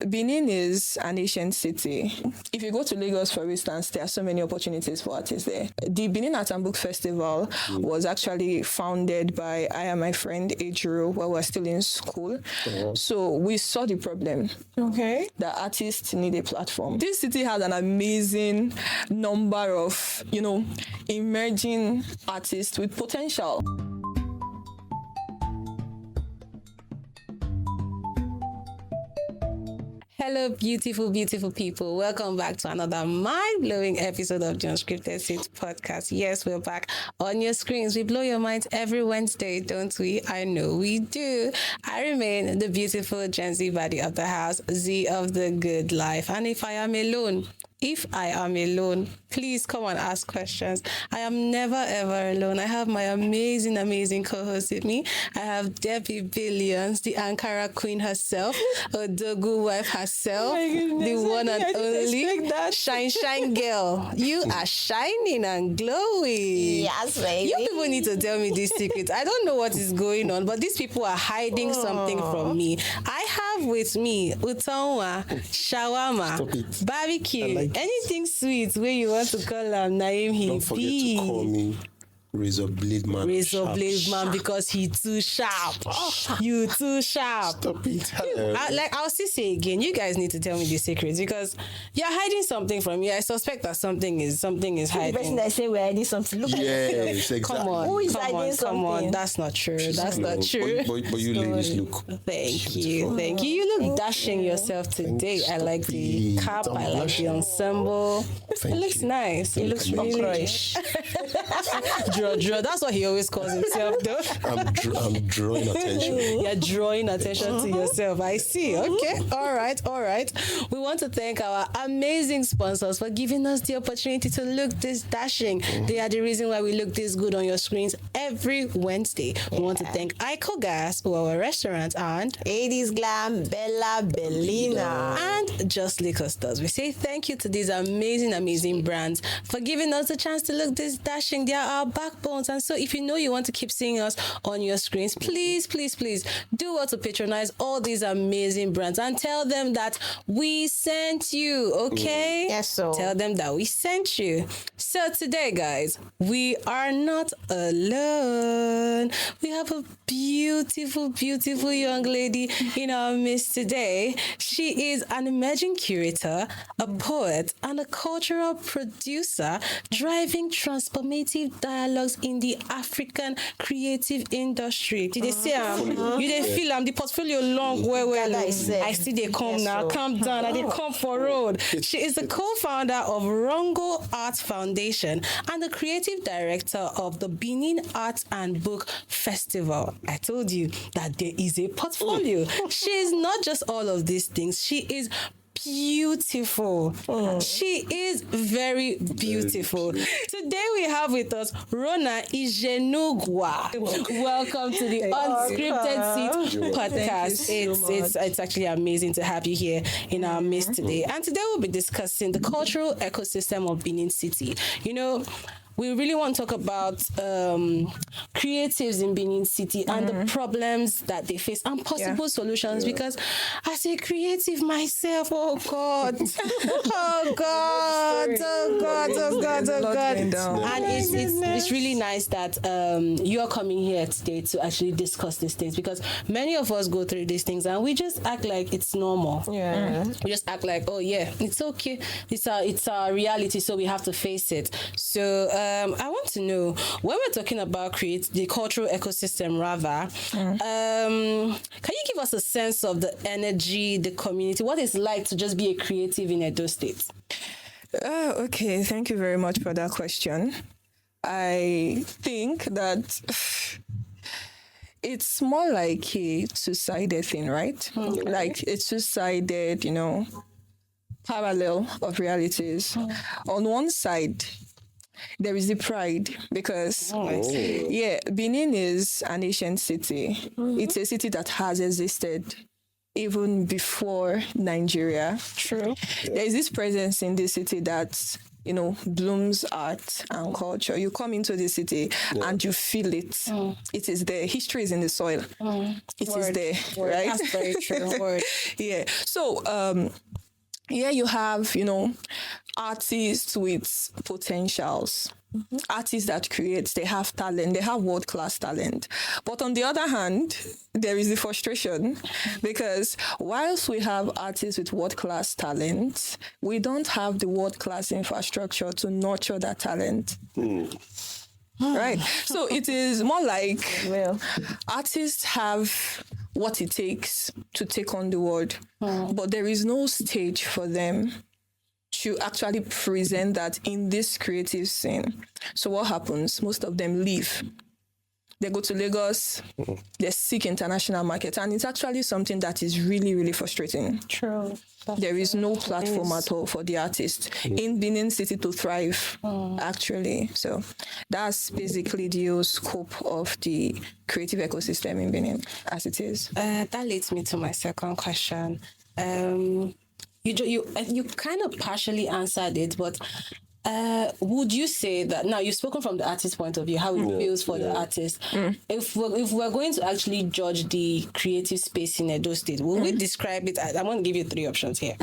Benin is an ancient city. If you go to Lagos, for instance, there are so many opportunities for artists there. The Benin Art and Book Festival was actually founded by I and my friend Ejiro while we were still in school. So we saw the problem. Okay. That artists need a platform. This city has an amazing number of, emerging artists with potential. Hello, beautiful, beautiful people. Welcome back to another mind-blowing episode of the Unscripted Seat podcast. Yes, we're back on your screens. We blow your minds every Wednesday, don't we? I know we do. I remain the beautiful Gen Z body of the house, Z of the good life. And if I am alone, please come and ask questions. I am never ever alone. I have my amazing co-host with me. I have Debby Billions, the Ankara queen herself, odogwu wife herself, the one and only shine girl. You are shining and glowing. Yes, baby. You people need to tell me these secrets. I don't know what is going on, but these people are hiding something from me. I have with me utonwa, shawarma, barbecue, anything sweet where you want to call him Naim he Don't forget to call me Razor Blade Man. Razor Blade Man because he too sharp. You too sharp. Stop it. I'll still say again, you guys need to tell me the secrets because you're hiding something from me. I suspect that something is hiding. The person that say we're hiding something. Look at Yes, exactly. Come on, Who is hiding come on. something? That's not true. That's not true. But you ladies look. Thank you. You look dashing yourself today. I like the cap. I'm I like the blushing. ensemble. Thank It looks you. nice. It looks Thank you. really. Draw. That's what he always calls himself, though. I'm drawing attention. You're drawing attention to yourself. I see. Okay. All right. We want to thank our amazing sponsors for giving us the opportunity to look this dashing. They are the reason why we look this good on your screens every Wednesday. We want to thank Ico Gas, our restaurant, and 80s Glam, Bella Bellina. and Just Liquor Stores. We say thank you to these amazing brands for giving us the chance to look this dashing. They are our backbones. And so if you know you want to keep seeing us on your screens, please do well to patronize all these amazing brands and tell them that we sent you, okay? Yes, so. Tell them that we sent you. So today, guys, we are not alone. We have a beautiful young lady in our midst today. She is an emerging curator, a poet, and a cultural producer, driving transformative dialogues in the African creative industry. Did they say you didn't feel the portfolio long well. I see they come now. So. Calm down. I did come for road. She is the co-founder of Rongo Art Foundation and the creative director of the Benin Art and Book Festival. I told you that there is a portfolio. She is not just all of these things. She is beautiful. She is very beautiful. Today we have with us Rona Ijenugwa. Welcome to the Unscripted Seat podcast. It's actually amazing to have you here in our midst today. And today we'll be discussing the cultural ecosystem of Benin City. We really want to talk about creatives in Benin City and the problems that they face and possible solutions. Because as a creative myself, oh God. And it's really nice that you are coming here today to actually discuss these things, because many of us go through these things and we just act like it's normal. We just act like, oh yeah, it's okay. It's our reality, so we have to face it. So I want to know, when we're talking about the cultural ecosystem rather, can you give us a sense of the energy, the community, what it's like to just be a creative in Edo State? Okay, thank you very much for that question. I think that it's more like a two-sided thing, right? Okay. Like a two-sided, parallel of realities. On one side, there is the pride because, Benin is an ancient city. It's a city that has existed even before Nigeria. True. There is this presence in this city that blooms art and culture. You come into the city and you feel it. It is there. History is in the soil. It is there, right? That's very true. Word. Yeah. So here you have, artists with potentials. Artists that create, they have talent, they have world-class talent. But on the other hand, there is the frustration because whilst we have artists with world-class talent, we don't have the world-class infrastructure to nurture that talent. Right. So it is more like artists have what it takes to take on the world, but there is no stage for them to actually present that in this creative scene. So what happens? Most of them leave. They go to Lagos, they seek international market, and it's actually something that is really, really frustrating. True. There is no platform at all for the artist in Benin City to thrive, actually. So that's basically the whole scope of the creative ecosystem in Benin, as it is. That leads me to my second question. You kind of partially answered it, but would you say that now you've spoken from the artist's point of view, how it feels for the artist? If we're going to actually judge the creative space in Edo State, will we describe it as, I want to give you three options here: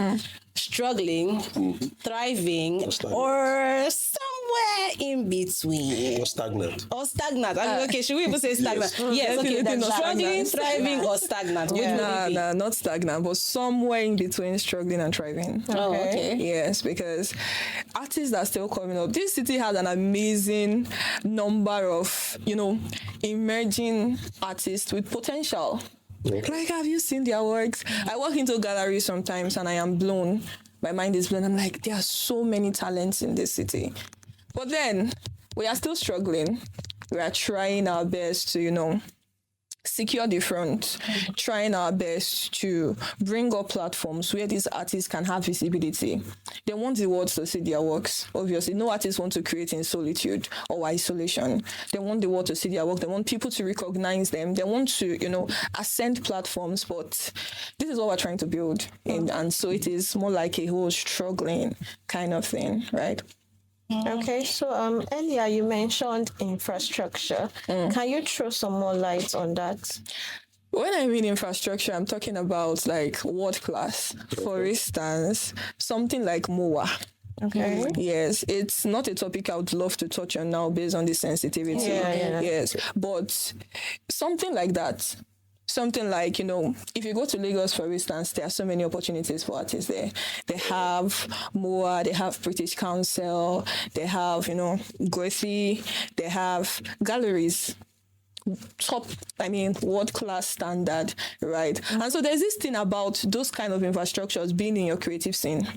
struggling, thriving, or somewhere in between, Or stagnant. I mean, okay, should we even say stagnant? Yes, okay, Definitely then not struggling, stagnant. thriving, or stagnant. Which would it be? Nah, not stagnant, but somewhere in between struggling and thriving. Oh, okay. Yes, because artists are still coming up. This city has an amazing number of, emerging artists with potential. Like, have you seen their works? I walk into galleries sometimes and I am blown. My mind is blown. I'm like, there are so many talents in this city. But then we are still struggling. We are trying our best to, secure the front, trying our best to bring up platforms where these artists can have visibility. They want the world to see their works, obviously. No artists want to create in solitude or isolation. They want the world to see their work. They want people to recognize them. They want to, ascend platforms, but this is what we're trying to build. And so it is more like a whole struggling kind of thing, right? Okay, so earlier you mentioned infrastructure. Can you throw some more light on that? When I mean infrastructure, I'm talking about like world class. For instance, something like MOA. Okay. Yes, it's not a topic I would love to touch on now based on the sensitivity. Yeah. Yes, but something like that. Something like, if you go to Lagos, for instance, there are so many opportunities for artists there. They have MOA, they have British Council, they have, Goethe, they have galleries. Top, world-class standard, right? And so there's this thing about those kind of infrastructures being in your creative scene.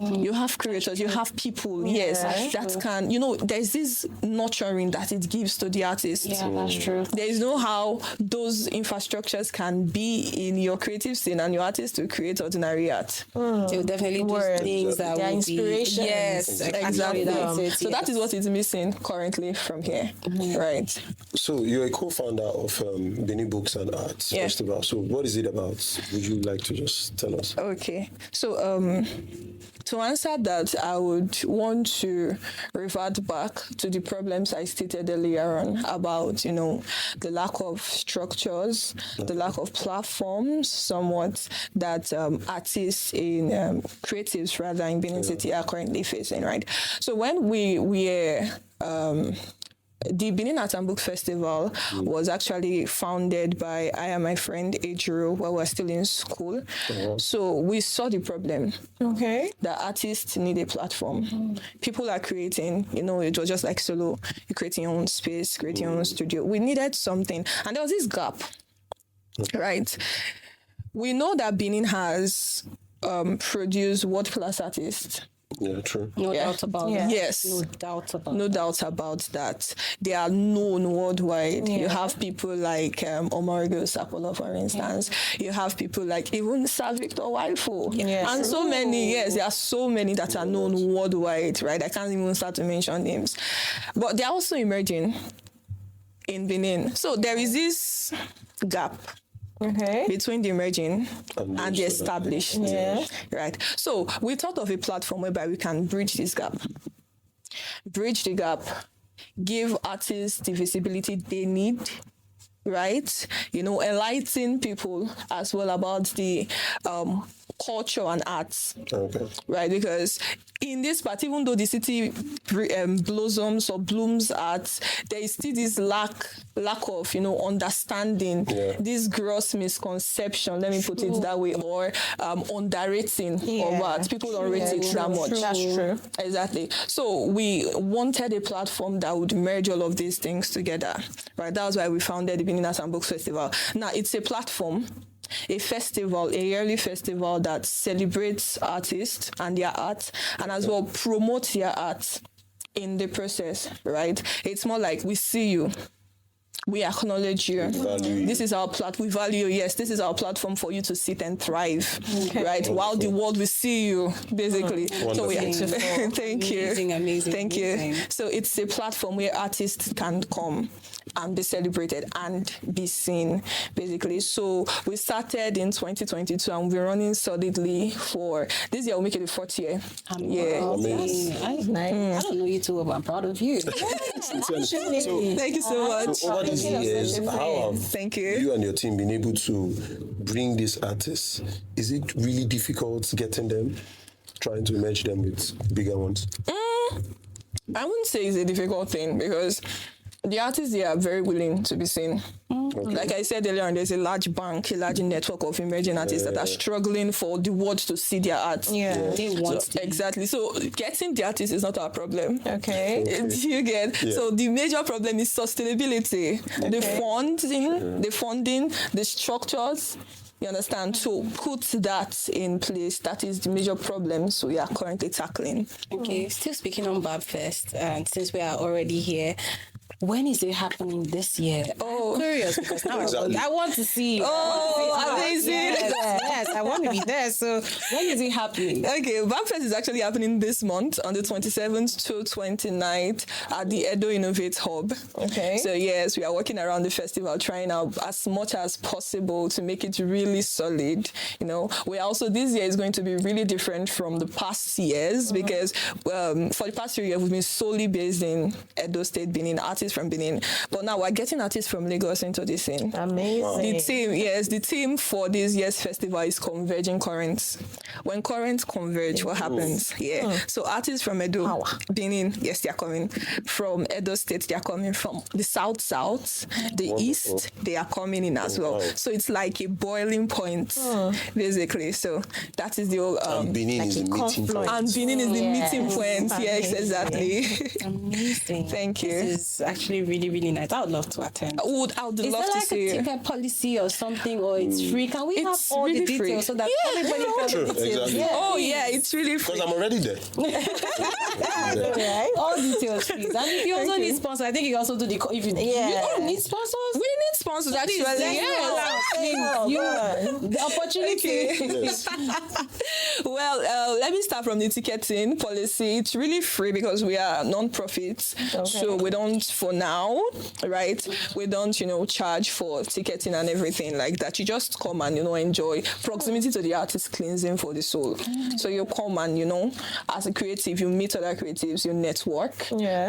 You have creators, you have people, that can, there's this nurturing that it gives to the artist. Yeah, that's true. There is no how those infrastructures can be in your creative scene and your artist to create ordinary art. They'll definitely do things that Their will inspiration. be... Yes, Exactly. That's it, So that is what is missing currently from here, right? So you're a co-founder of Benin Books and Arts Festival. So what is it about? Would you like to just tell us? Okay. So to answer that, I would want to revert back to the problems I stated earlier on about, the lack of structures, the lack of platforms, somewhat, that artists in creatives, rather, in Benin City are currently facing, right? So when we were... the Benin Art and Book Festival was actually founded by I and my friend Ejiro while we were still in school. So we saw the problem. Okay. That artists need a platform. People are creating, it was just like solo. You're creating your own space, creating your own studio. We needed something. And there was this gap, right? We know that Benin has produced world-class artists. Yeah, true. No doubt about that. Yes. No doubt about No doubt about that. They are known worldwide. You have people like Omarigo Sapolo, for instance. You have people like even Sir Victor Waifo. And so many, there are so many that are known worldwide, right? I can't even start to mention names. But they're also emerging in Benin. So there is this gap. Between the emerging and the established. Right. So we thought of a platform whereby we can bridge this gap. bridge the gap, give artists the visibility they need, right? Enlighten people as well about the culture and arts, right? Because in this part, even though the city blossoms or blooms arts, there is still this lack of understanding, this gross misconception, let me put it that way, or underrating of art. People don't rate it that much. That's true. Exactly. So we wanted a platform that would merge all of these things together, right? That was why we founded the Benin Arts and Books Festival. Now it's a platform, a festival, a yearly festival that celebrates artists and their art, and as well promotes their art in the process, right? It's more like we see you, we acknowledge you. This is our platform. We value you. Yes, this is our platform for you to sit and thrive, right? While the world will see you, basically. So we thank you. Amazing. Thank you. So it's a platform where artists can come and be celebrated and be seen, basically. So we started in 2022 and we're running solidly for this year. We'll make it the 4th year. Amazing. I don't know you too, but I'm proud of you. Thank you so much. So over these years, how have Thank you. you and your team been able to bring these artists? Is it really difficult getting them, trying to merge them with bigger ones? I wouldn't say it's a difficult thing because the artists, they are very willing to be seen. Like I said earlier, there's a large bank, a large network of emerging artists that are struggling for the world to see their art. They want to. Exactly. So getting the artists is not our problem. Okay. Do you get? So the major problem is sustainability. The funding, the structures. You understand? So put that in place. That is the major problem. So we are currently tackling. Okay. Still speaking on Babfest, and since we are already here, when is it happening this year? I'm curious because now I want to see. Amazing. Yes, I want to be there. So when is it happening? Okay, Babfest is actually happening this month on the 27th to 29th at the Edo Innovate Hub. Okay. So yes, we are working around the festival, trying out as much as possible to make it really solid. We also, this year is going to be really different from the past years because for the past 3 years, we've been solely based in Edo State, Benin, artists from Benin. But now we're getting artists from Lagos into this scene. Amazing. The team for this year's festival is Converging Currents. When currents converge, what happens? So artists from Edo, Benin, yes, they are coming. From Edo State, they are coming. From the south, the east, they are coming in as well. So it's like a boiling point, basically. So that is the whole... and Benin is the meeting point. And Benin is the meeting point. Yes, exactly. Amazing. Thank you. This is actually really, really nice. I would love to attend. I would love to see Is there like a you. ticket policy or something, or it's free? Can we have It's all really the details free. so that everybody True, can the details? exactly. Oh yeah, it's really free. Because I'm already there. Right? All details, please. And if you also need sponsors, I think you also do the. If you don't need sponsors, We need sponsors actually. the opportunity. Well, let me start from the ticketing policy. It's really free because we are non-profits. So we don't, for now, right? We don't, charge for ticketing and everything like that. You just come and, enjoy. Proximity to the artist cleansing for the soul. So you come and, as a creative, you meet other creatives, you network,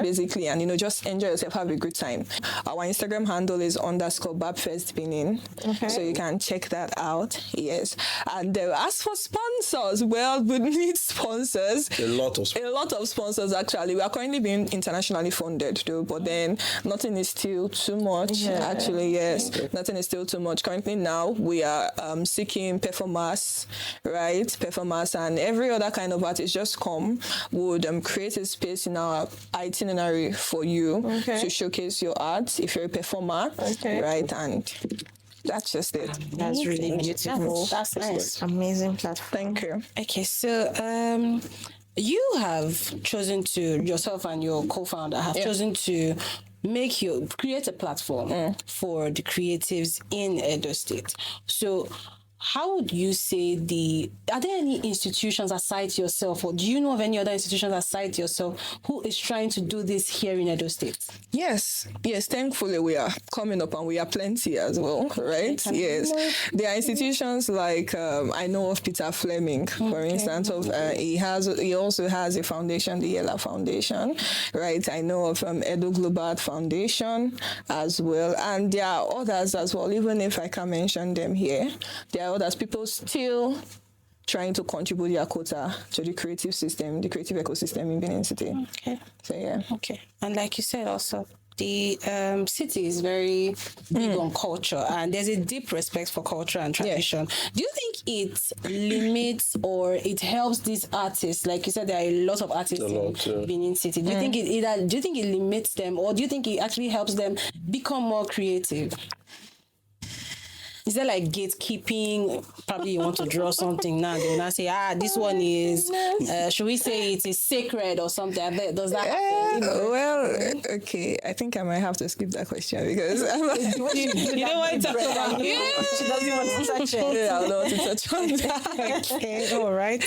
basically, and, just enjoy yourself, have a good time. Our Instagram handle is _Babfest Benin. So you can check that out. Yes. And as for sponsors, well, we need sponsors. A lot of sponsors, actually. We are currently being internationally funded, though, but then nothing is still too much, actually, yes. Nothing is still too much. Currently now, we are seeking performers, right? Performers and every other kind of artist just come, would create a space in our itinerary for you to showcase your art if you're a performer, right? And that's just it. That's really beautiful. That's nice. Amazing platform. Thank you. Okay, so you have chosen to, yourself and your co-founder have chosen to create a platform for the creatives in Edo State. So how would you say are there any institutions aside yourself, or do you know of any other institutions aside yourself who is trying to do this here in Edo State? Yes, thankfully we are coming up and we are plenty as well, right? Yes. There are institutions like, I know of Peter Fleming, for instance, he also has a foundation, the Yella Foundation, right? I know of Edo Global Art Foundation as well, and there are others as well, even if I can't mention them here. There are others, people still trying to contribute their quota to the creative system, the creative ecosystem in Benin City. Okay. So, yeah. Okay. And like you said also, the city is very big on culture, and there's a deep respect for culture and tradition. Yeah. Do you think it limits or it helps these artists? Like you said, there are a lot of artists in Benin City. Do you think it limits them, or do you think it actually helps them become more creative? Is there like gatekeeping? Probably you want to draw something now, they will not say, this one is, should we say it is sacred or something? Does that happen? Well, okay, I think I might have to skip that question because you don't want to talk about it. She doesn't want to touch it. Yeah, I don't want to touch on that. Okay, all right.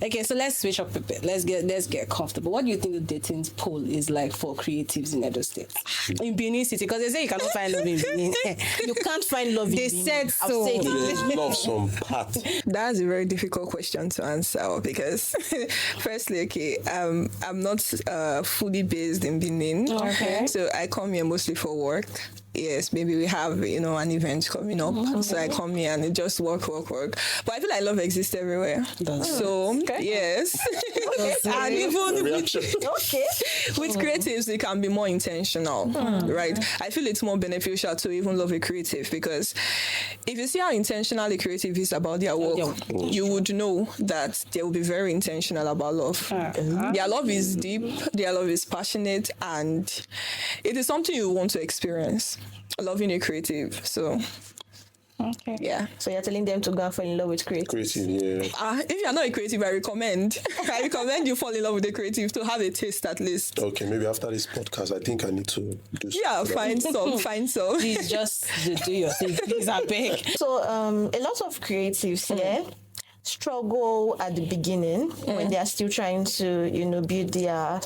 Okay, so let's switch up a bit. Let's get comfortable. What do you think the dating pool is like for creatives in Edo State? In Benin City, because they say you cannot find love in Benin. You can't find love in Benin. They said so. Love some part. That's a very difficult question to answer because, firstly, okay, I'm not fully based in Benin. Okay. So I come here mostly for work. Yes, maybe we have, an event coming up. So I come here and it just work. But I feel like love exists everywhere. Yes. And even with creatives, it can be more intentional, right? I feel it's more beneficial to even love a creative because if you see how intentional a creative is about their work, you would know that they will be very intentional about love. Their love is deep, their love is passionate, and it is something you want to experience. Loving a creative, so yeah. So you're telling them to go and fall in love with creative. Yeah. If you're not a creative, I recommend you fall in love with a creative to have a taste at least. Okay, maybe after this podcast, I think I need to do something. Yeah, find some. Please just do your thing. Please, I beg. So a lot of creatives here struggle at the beginning when they are still trying to, build their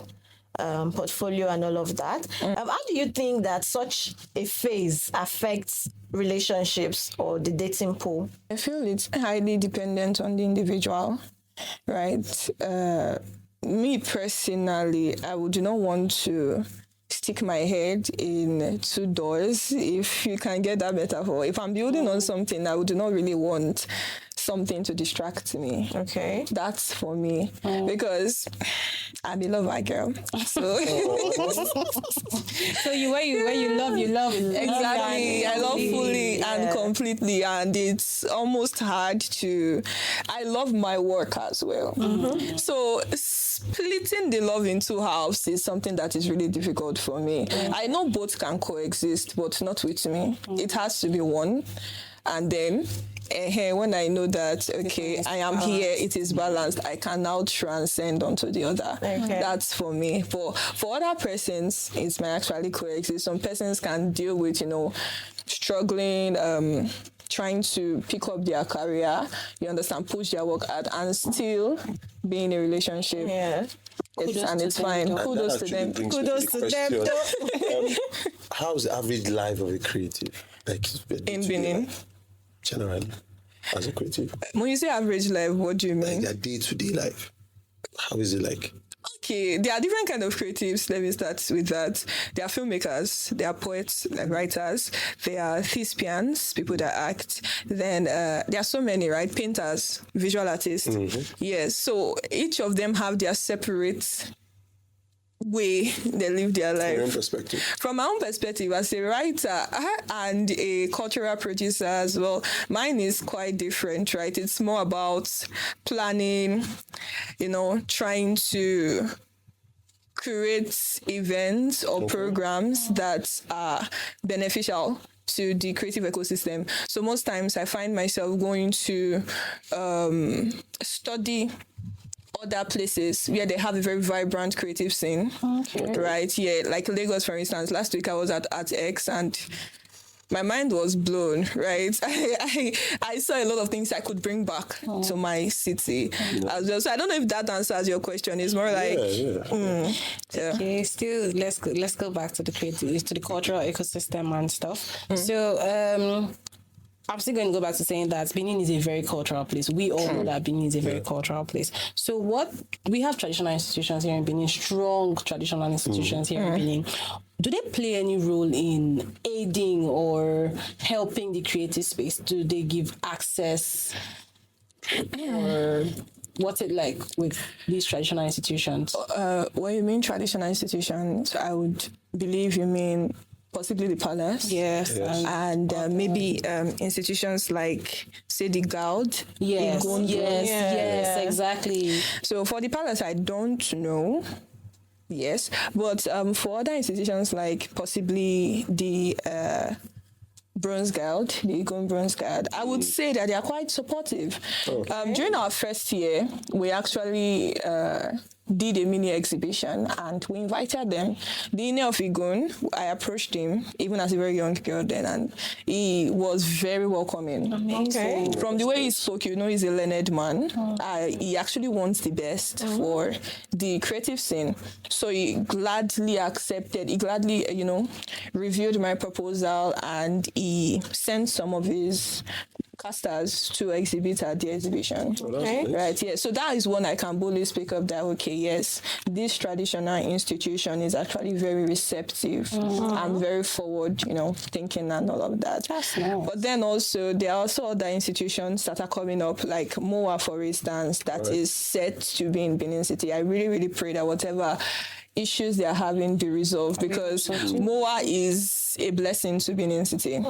portfolio and all of that. How do you think that such a phase affects relationships or the dating pool? I feel it's highly dependent on the individual, right? Me personally, I would not want to stick my head in two doors, if you can get that metaphor. If I'm building on something, I would not really want something to distract me. Okay. That's for me. Because I'm a lover girl. So where you love. Exactly. I love fully and completely. And it's almost hard to... I love my work as well. So splitting the love in two halves is something that is really difficult for me. I know both can coexist, but not with me. It has to be one. And then when I know that, okay, I am here, it is balanced, I can now transcend onto the other. Okay. That's for me. For other persons, it may actually coexist. Some persons can deal with, struggling, trying to pick up their career, you understand, push their work out and still be in a relationship. Yeah. It's fine. Kudos to them. Kudos to them. How's the average life of a creative? Like in Benin? Generally, as a creative. When you say average life, what do you mean? Like their day-to-day life. How is it like? Okay, there are different kind of creatives. Let me start with that. There are filmmakers, there are poets, like writers, there are thespians, people that act. Then there are so many, right? Painters, visual artists. Yes, so each of them have their separate way they live their life. From your own perspective. From my own perspective, as a writer and a cultural producer as well, mine is quite different, right? It's more about planning, trying to create events or programs that are beneficial to the creative ecosystem. So most times I find myself going to study other places where they have a very vibrant creative scene, right? Yeah, like Lagos, for instance. Last week I was at ArtX and my mind was blown, right? I saw a lot of things I could bring back to my city as well. So I don't know if that answers your question. It's more like, Okay, still let's go back to the creative, to the cultural ecosystem and stuff. So I'm still going to go back to saying that Benin is a very cultural place. We all know that Benin is a very cultural place. So we have traditional institutions here in Benin, strong traditional institutions here in Benin. Do they play any role in aiding or helping the creative space? Do they give access? Or what's it like with these traditional institutions? When you mean traditional institutions, I would believe you mean possibly the palace. Yes. And maybe institutions like, say, the Gaud. Yes. Yes, exactly. So for the palace, I don't know. Yes. But for other institutions like possibly the Bronze Guard, the Egon Bronze Guard, I would say that they are quite supportive. During our first year, we actually did a mini exhibition and we invited them. The Ine of Egon, I approached him even as a very young girl then, and he was very welcoming. Okay. From the way he spoke, you know, he's a learned man. He actually wants the best for the creative scene. So he gladly accepted, he gladly, reviewed my proposal, and he sent some of his casters to exhibit at the exhibition. Okay. Right, yeah. So that is one I can boldly speak of that, okay, yes, this traditional institution is actually very receptive and very forward, thinking and all of that. That's nice. But then also, there are also other institutions that are coming up, like MOA, for instance, that is set to be in Benin City. I really, really pray that whatever issues they are having be resolved, because MOA is a blessing to Benin City.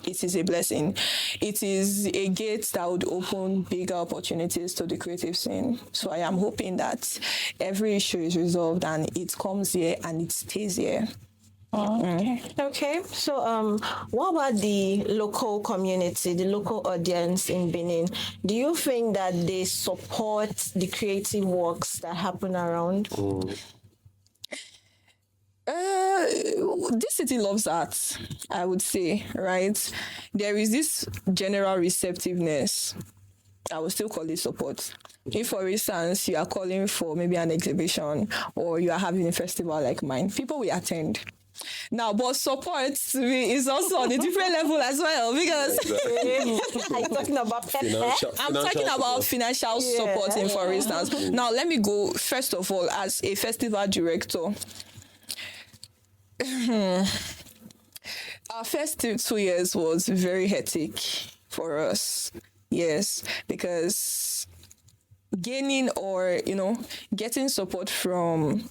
It is a blessing. It is a gate that would open bigger opportunities to the creative scene. So I am hoping that every issue is resolved and it comes here and it stays here. Okay. So, what about the local community, the local audience in Benin? Do you think that they support the creative works that happen around? This city loves art, I would say, right? There is this general receptiveness. I would still call it support. If, for instance, you are calling for maybe an exhibition or you are having a festival like mine, people will attend. Now, but support to me is also on a different level as well, because Are you talking about I'm talking about financial supporting, for instance. Now, let me go, first of all, as a festival director. Our first 2 years was very hectic for us. Yes, because gaining or, getting support from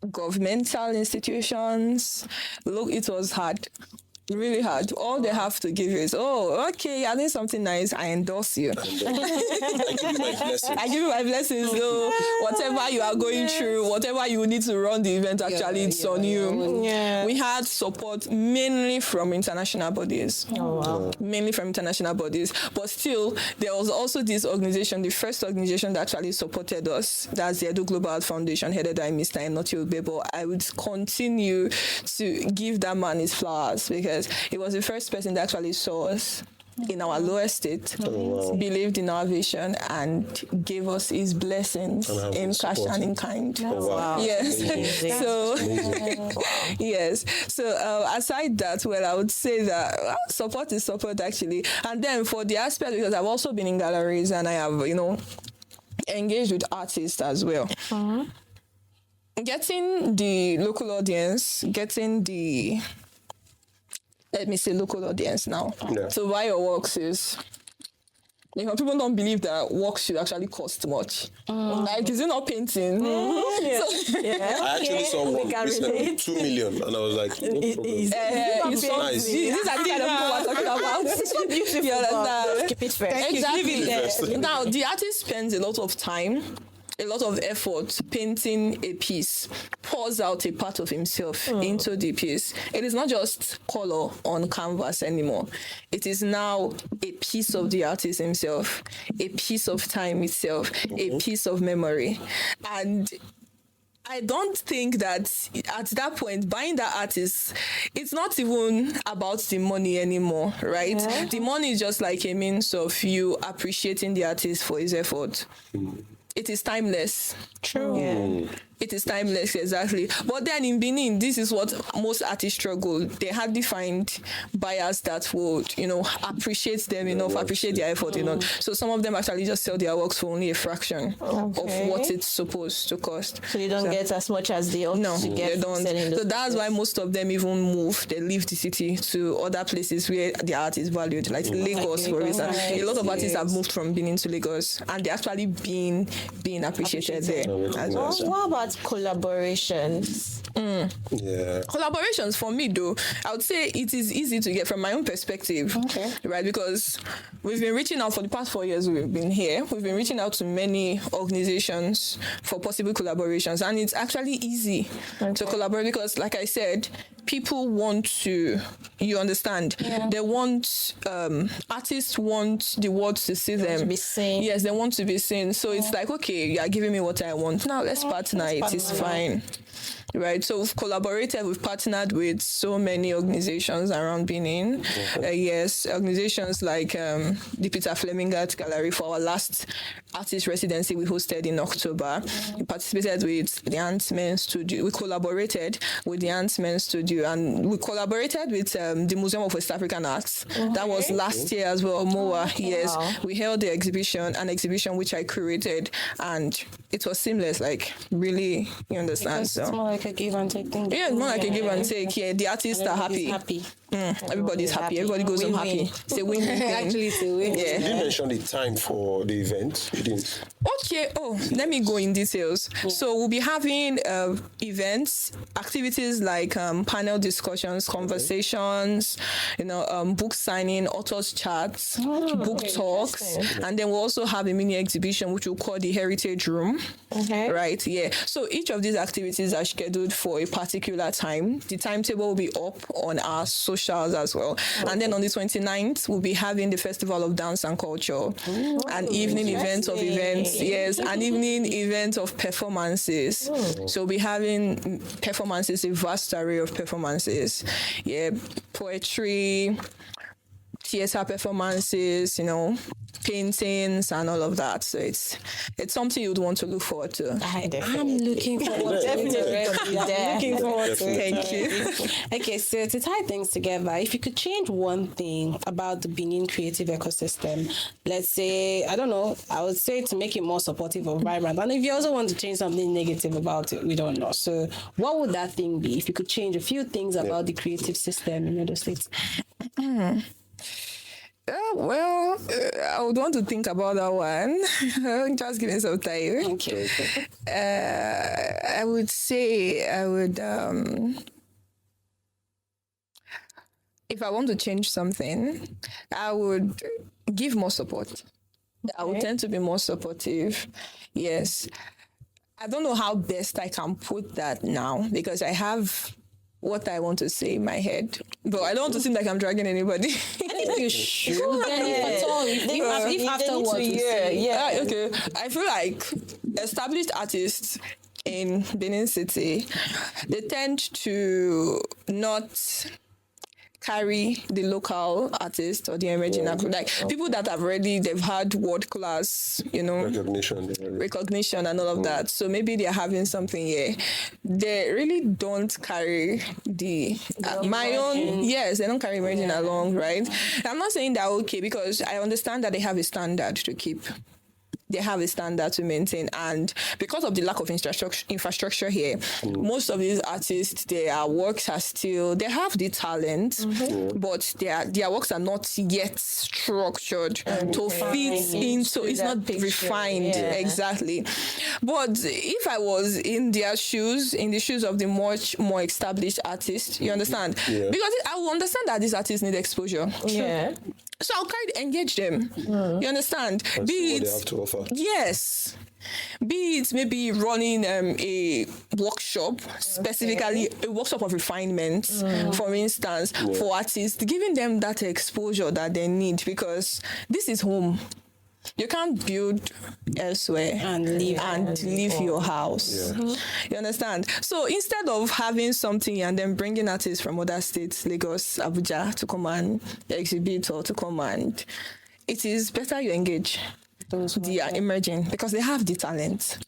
governmental institutions, look, it was hard. Really hard. All they have to give you is, okay, I need something nice, I endorse you. I give you my blessings. I give you my blessings. So whatever you are going through, whatever you need to run the event, actually, it's on you. Yeah. We had support mainly from international bodies. Mainly from international bodies. But still, there was also this organization, the first organization that actually supported us. That's the Edu Global Art Foundation, headed by Mr. Enoti Ogbebo. I would continue to give that man his flowers, because he was the first person that actually saw us in our lowest state, believed in our vision, and gave us his blessings in cash and in kind. Yes. So, yes. So, aside that, I would say that support is support, actually. And then for the aspect, because I've also been in galleries and I have, engaged with artists as well. Getting the local audience, let me say local audience now, to buy your works is, people don't believe that works should actually cost much. Like, is it not painting? I actually saw one recently, 2 million, and I was like, no problem. It's nice. These are the kind of people we're talking about. It's so beautiful. You understand? Keep it fresh. Exactly. Now, the artist spends a lot of time, a lot of effort painting a piece, pours out a part of himself into the piece. It is not just color on canvas anymore. It is now a piece of the artist himself, a piece of time itself, a piece of memory. And I don't think that at that point, buying that artist, it's not even about the money anymore, right? Yeah. The money is just like a means of you appreciating the artist for his effort. It is timeless. True. Yeah. It is timeless, exactly. But then in Benin, this is what most artists struggle. They hardly find buyers that would, appreciate them enough, appreciate their effort enough. So some of them actually just sell their works for only a fraction of what it's supposed to cost. So you don't get as much as they ought No, to get. they don't. selling those So that's why pieces. most of them even move. They leave the city to other places where the art is valued, like Lagos, for instance. A lot of artists have moved from Benin to Lagos, and they're actually being appreciated there as well. Oh, what about collaborations? Yeah. Collaborations for me, though, I would say it is easy to get from my own perspective, right? Because we've been reaching out for the past 4 years. We've been here. We've been reaching out to many organizations for possible collaborations, and it's actually easy to collaborate because, like I said, people want to. You understand? They want artists want the world to see them. to be seen. Yes, they want to be seen. So it's like, okay, you are giving me what I want. Now let's partner. It is fine. Right, so we've partnered with so many organizations around Benin. Yes, organizations like the Peter Fleming Art Gallery for our last artist residency we hosted in October. We participated with the Ant-Man Studio. We collaborated with the Ant-Man Studio, and we collaborated with the Museum of West African Arts. That was last year as well, MOA. Yes, we held an exhibition which I curated, and it was seamless, like really, you understand? It's more like a give and take thing. Yeah, it's more like a give and take. Yeah, the artists are happy. Everybody's happy. Everybody goes home happy. It's a win-win thing. Actually, it's a win. You Yeah. didn't mention the time for the event. You didn't. Okay. Oh, let me go in details. So we'll be having events, activities like panel discussions, conversations, book signing, authors chats, book talks, and then we'll also have a mini exhibition which we'll call the Heritage Room. Okay. Right. Yeah. So each of these activities are scheduled for a particular time. The timetable will be up on our socials as well. And then on the 29th, we'll be having the Festival of Dance and Culture, an evening event of events. Yes, an evening event of performances. So we'll be having performances, a vast array of performances. Yeah, poetry, theater performances, paintings and all of that. So it's something you'd want to look forward to. I'm looking forward to it. I'm looking forward to it. Thank you. Okay, so to tie things together, if you could change one thing about the Benin creative ecosystem, let's say, I don't know, I would say to make it more supportive or vibrant. And if you also want to change something negative about it, we don't know. So what would that thing be if you could change a few things about the creative system in other states? I would want to think about that one. Just give me some time. Okay. I would say if I want to change something, I would give more support. I would tend to be more supportive. Yes. I don't know how best I can put that now because I have what I want to say in my head, but I don't want to seem like I'm dragging anybody. You should. If afterwards we say, Okay. I feel like established artists in Benin City, they tend to not carry the local artist or the emerging artist. Like people that have they've had world class, recognition and all of that. So maybe they're having something here. They really don't carry they don't carry emerging along, right? I'm not saying that okay because I understand that they have a standard to keep. They have a standard to maintain, and because of the lack of infrastructure here, most of these artists, their works are still, they have the talent, but their works are not yet structured to fit into, it's not refined, exactly. But if I was in their shoes, in the shoes of the much more established artists, you understand? Because I will understand that these artists need exposure. Yeah. So I'll kind of engage them. You understand? Be what they have to offer. Yes. Be it maybe running a workshop, specifically a workshop of refinement, for instance, for artists, giving them that exposure that they need because this is home. You can't build elsewhere And leave. leave your house. You understand? So instead of having something and then bringing artists from other states, Lagos, Abuja, to come and exhibit or to come and, it is better you engage those who are emerging because they have the talent.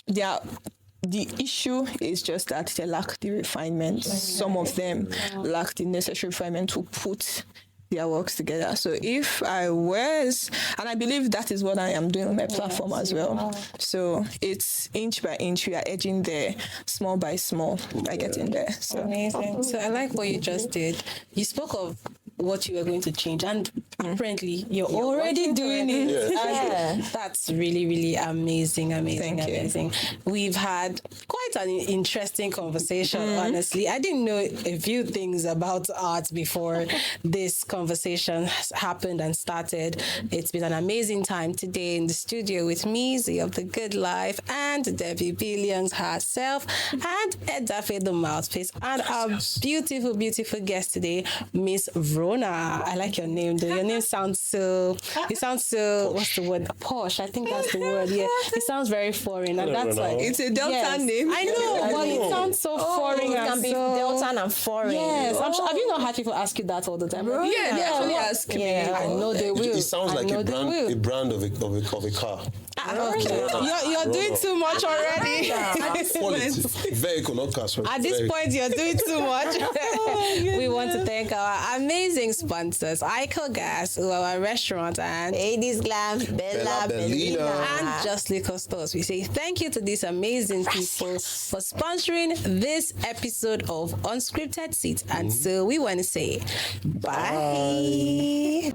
The issue is just that they lack the refinement. Some of them lack the necessary refinement to put their works together. So if I was, and I believe that is what I am doing on my platform as well. So it's inch by inch, we are edging there, small by small, by getting there. So Amazing. So I like what you just did. You spoke of what you were going to change, and apparently you're already doing it. And that's really, really amazing. Thank you. Amazing. We've had quite an interesting conversation, honestly. I didn't know a few things about art before this conversation happened and started. It's been an amazing time today in the studio with me, Z of the Good Life, and Debby Billions herself, and Edafe the Mouthpiece, and our beautiful, beautiful guest today, Miss Rona. I like your name though. Your name sounds so, it sounds so, what's the word? Posh. I think that's the word. Yeah. It sounds very foreign. And that's why. it's a Delta name. I know, but it sounds so foreign. It and can be so... Delta and foreign. Yes. I'm sure, have you not had people ask you that all the time? Yeah, they actually ask me. I know they will. It sounds like a brand of a car. Okay. You're doing too much already. Quality. Vehicle, not car. At this point, you're doing too much. We want to thank our amazing sponsors, Ico Gas, our restaurant, and Ladies Glam, Bella Bellina. and Just Liquor Stores. We say thank you to these amazing people for sponsoring this episode of Unscripted Seat. And so we want to say bye.